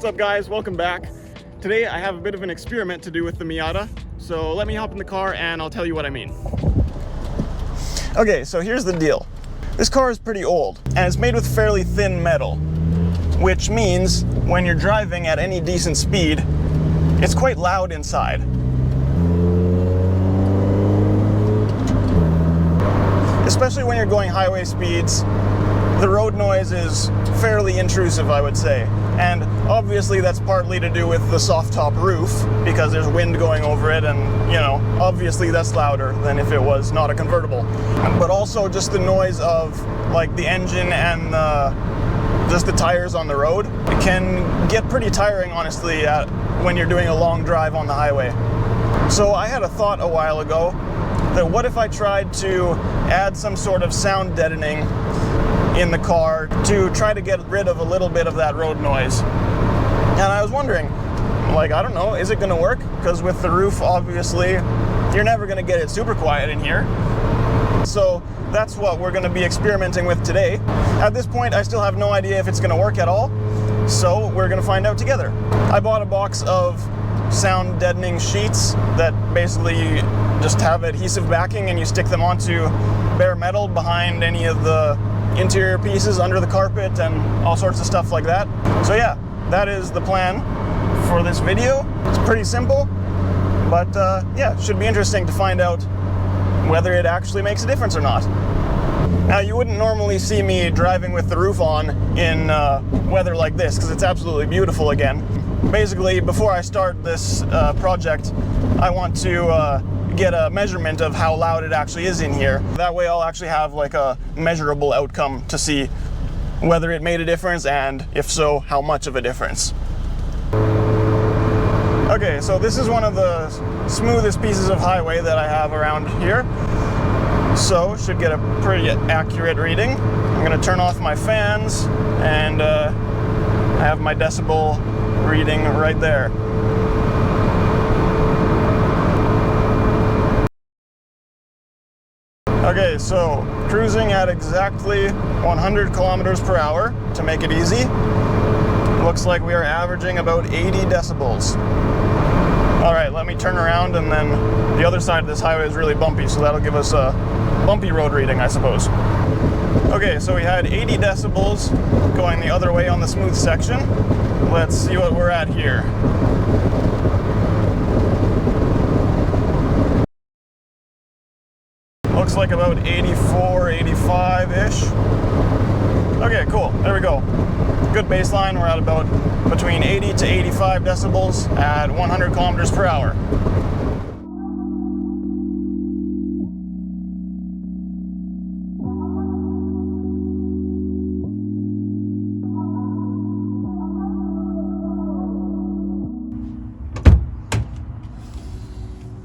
What's up guys, welcome back. Today I have a bit of an experiment to do with the Miata, so let me hop in the car and I'll tell you what I mean. Okay, so here's the deal. This car is pretty old and it's made with fairly thin metal, which means when you're driving at any decent speed, it's quite loud inside. Especially when you're going highway speeds, the road noise is fairly intrusive, I would say. And obviously that's partly to do with the soft top roof, because there's wind going over it and, you know, obviously that's louder than if it was not a convertible. But also just the noise of like the engine and just the tires on the road. It can get pretty tiring, honestly, when you're doing a long drive on the highway. So I had a thought a while ago that what if I tried to add some sort of sound deadening in the car to try to get rid of a little bit of that road noise. And I was wondering, like, I don't know, is it gonna work? Because with the roof, obviously, you're never gonna get it super quiet in here. So that's what we're gonna be experimenting with today. At this point, I still have no idea if it's gonna work at all, so we're gonna find out together. I bought a box of sound deadening sheets that basically just have adhesive backing and you stick them onto bare metal behind any of the interior pieces under the carpet and all sorts of stuff like that. So yeah, that is the plan for this video. It's pretty simple, but yeah, should be interesting to find out whether it actually makes a difference or not. Now, you wouldn't normally see me driving with the roof on in weather like this, because it's absolutely beautiful again. Basically, before I start this project, I want to get a measurement of how loud it actually is in here. That way I'll actually have like a measurable outcome to see whether it made a difference, and if so, how much of a difference. Okay, so this is one of the smoothest pieces of highway that I have around here. So should get a pretty accurate reading. I'm gonna turn off my fans and I have my decibel reading right there. Okay, so cruising at exactly 100 kilometers per hour to make it easy. Looks like we are averaging about 80 decibels. All right, let me turn around, and then the other side of this highway is really bumpy, so that'll give us a bumpy road reading, I suppose. Okay, so we had 80 decibels going the other way on the smooth section. Let's see what we're at here. Looks like about 84, 85-ish. Okay, cool, there we go. Good baseline, we're at about between 80 to 85 decibels at 100 kilometers per hour.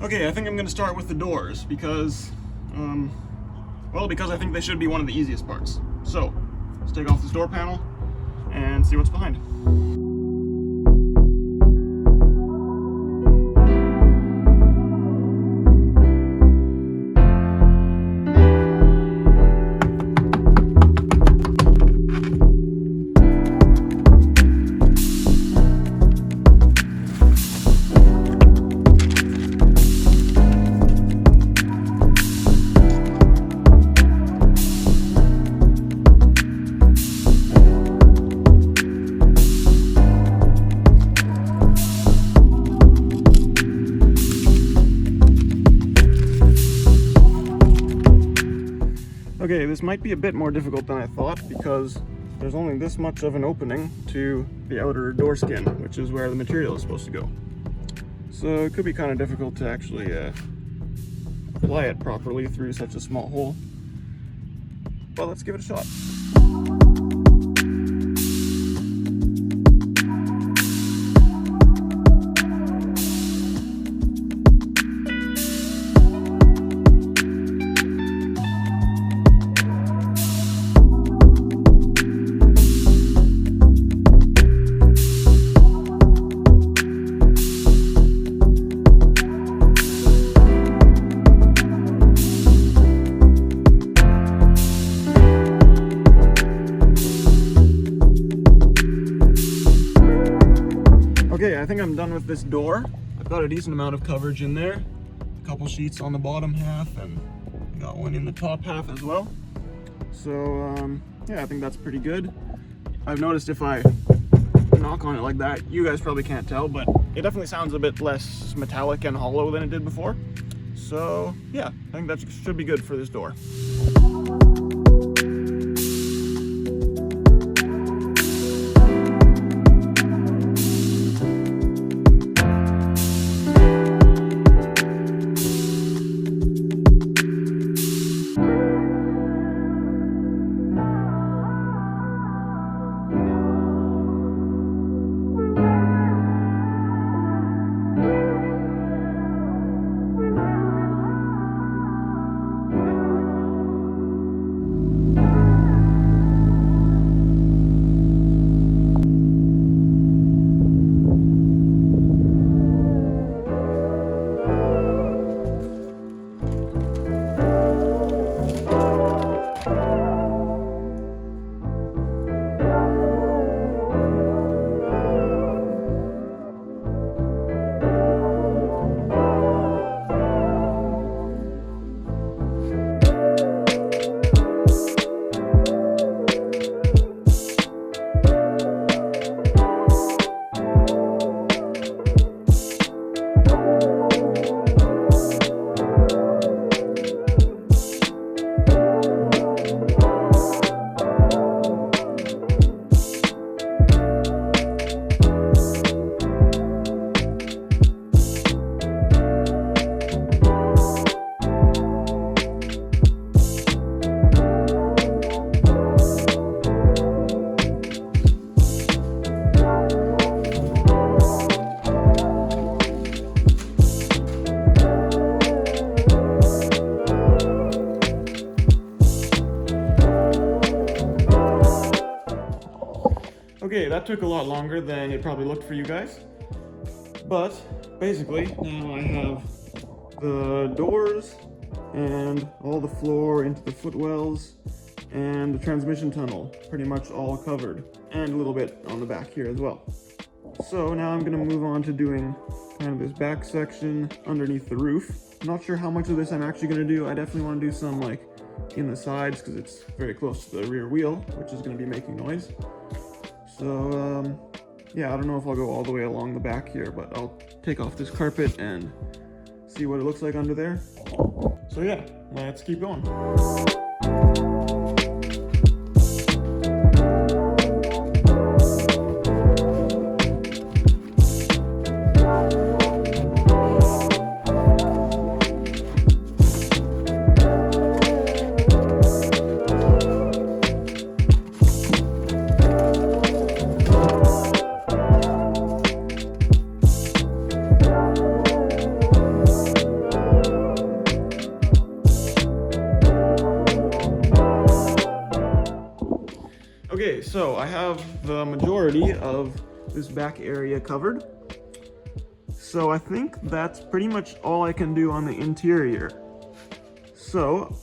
Okay, I think I'm gonna start with the doors because because I think they should be one of the easiest parts. So, let's take off this door panel and see what's behind. Okay, this might be a bit more difficult than I thought because there's only this much of an opening to the outer door skin, which is where the material is supposed to go. So it could be kind of difficult to actually apply it properly through such a small hole. But let's give it a shot. Okay, I think I'm done with this door. I've got a decent amount of coverage in there. A couple sheets on the bottom half, and I got one in the top half as well. So yeah, I think that's pretty good. I've noticed if I knock on it like that, you guys probably can't tell, but it definitely sounds a bit less metallic and hollow than it did before. So yeah, I think that should be good for this door. Okay, that took a lot longer than it probably looked for you guys. But basically, now I have the doors and all the floor into the footwells and the transmission tunnel pretty much all covered, and a little bit on the back here as well. So now I'm gonna move on to doing kind of this back section underneath the roof. I'm not sure how much of this I'm actually gonna do. I definitely wanna do some like in the sides because it's very close to the rear wheel, which is gonna be making noise. So yeah, I don't know if I'll go all the way along the back here, but I'll take off this carpet and see what it looks like under there. So yeah, let's keep going. Okay, so I have the majority of this back area covered. So I think that's pretty much all I can do on the interior. So,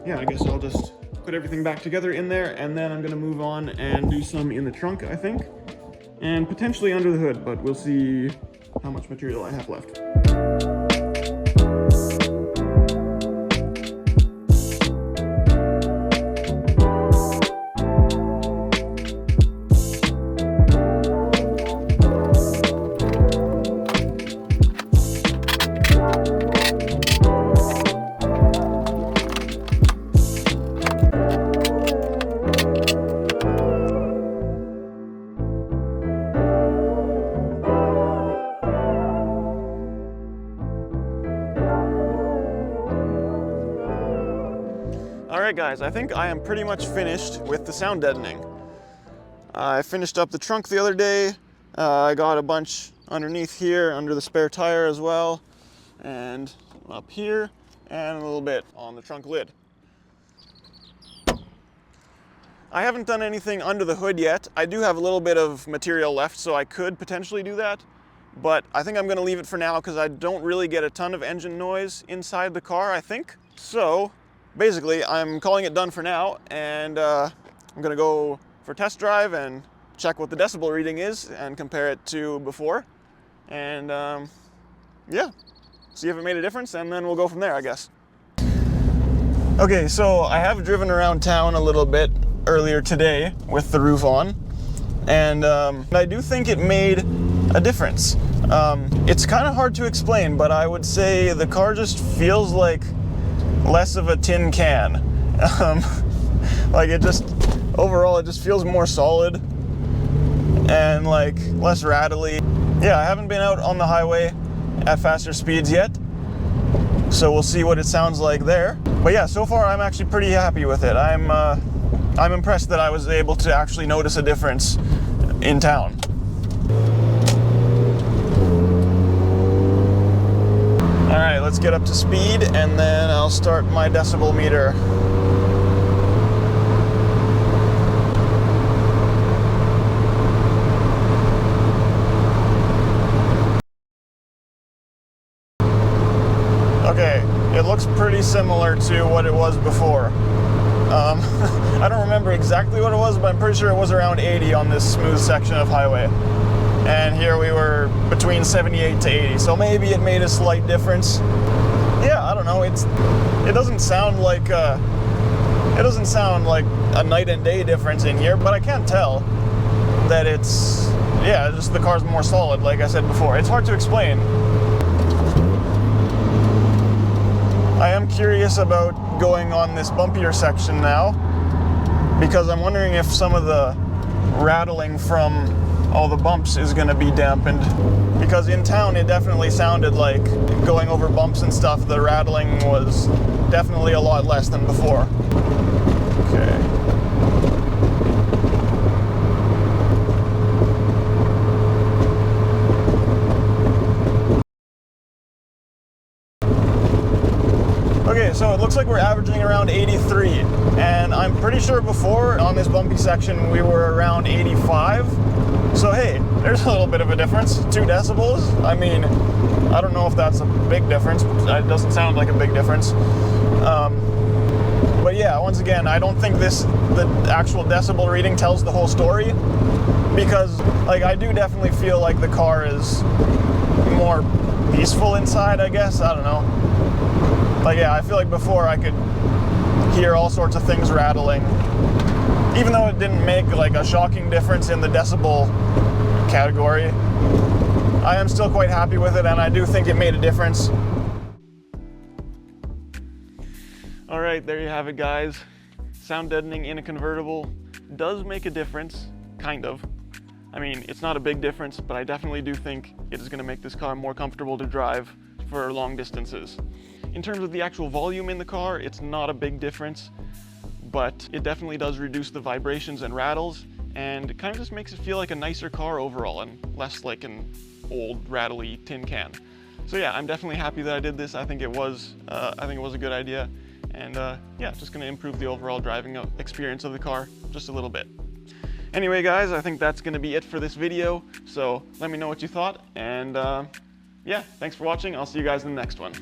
yeah, I guess I'll just put everything back together in there, and then I'm gonna move on and do some in the trunk, I think, and potentially under the hood, but we'll see how much material I have left. Alright guys, I think I am pretty much finished with the sound deadening. I finished up the trunk the other day. I got a bunch underneath here, under the spare tire as well, and up here, and a little bit on the trunk lid. I haven't done anything under the hood yet. I do have a little bit of material left, so I could potentially do that, but I think I'm going to leave it for now because I don't really get a ton of engine noise inside the car, I think. So basically, I'm calling it done for now, and I'm gonna go for a test drive and check what the decibel reading is and compare it to before. And yeah, see if it made a difference, and then we'll go from there, I guess. Okay, so I have driven around town a little bit earlier today with the roof on, and I do think it made a difference. It's kind of hard to explain, but I would say the car just feels like less of a tin can. Like it just, overall, it just feels more solid and like less rattly. Yeah, I haven't been out on the highway at faster speeds yet, so we'll see what it sounds like there. But yeah, so far I'm actually pretty happy with it. I'm impressed that I was able to actually notice a difference in town. All right, let's get up to speed, and then I'll start my decibel meter. Okay, it looks pretty similar to what it was before. I don't remember exactly what it was, but I'm pretty sure it was around 80 on this smooth section of highway. And here we were between 78 to 80, so maybe it made a slight difference. Yeah, I don't know. It doesn't sound like a night and day difference in here, but I can't tell that it's, yeah, just the car's more solid, like I said before. It's hard to explain. I am curious about going on this bumpier section now, because I'm wondering if some of the rattling from all the bumps is going to be dampened. Because in town it definitely sounded like going over bumps and stuff, the rattling was definitely a lot less than before. Okay. Okay, so it looks like we're averaging around 83, and I'm pretty sure before on this bumpy section we were around 85. So hey, there's a little bit of a difference, 2 decibels. I mean, I don't know if that's a big difference. It doesn't sound like a big difference. But yeah, once again, I don't think the actual decibel reading tells the whole story, because like I do definitely feel like the car is more peaceful inside, I guess. I don't know. Like yeah, I feel like before I could hear all sorts of things rattling. Even though it didn't make like a shocking difference in the decibel category, I am still quite happy with it, and I do think it made a difference. All right, there you have it, guys. Sound deadening in a convertible does make a difference, kind of. I mean, it's not a big difference, but I definitely do think it is going to make this car more comfortable to drive for long distances. In terms of the actual volume in the car, it's not a big difference, but it definitely does reduce the vibrations and rattles, and it kind of just makes it feel like a nicer car overall and less like an old rattly tin can. So yeah, I'm definitely happy that I did this. I think it was a good idea, and yeah, just going to improve the overall driving experience of the car just a little bit. Anyway, guys, I think that's going to be it for this video. So let me know what you thought, and yeah, thanks for watching. I'll see you guys in the next one.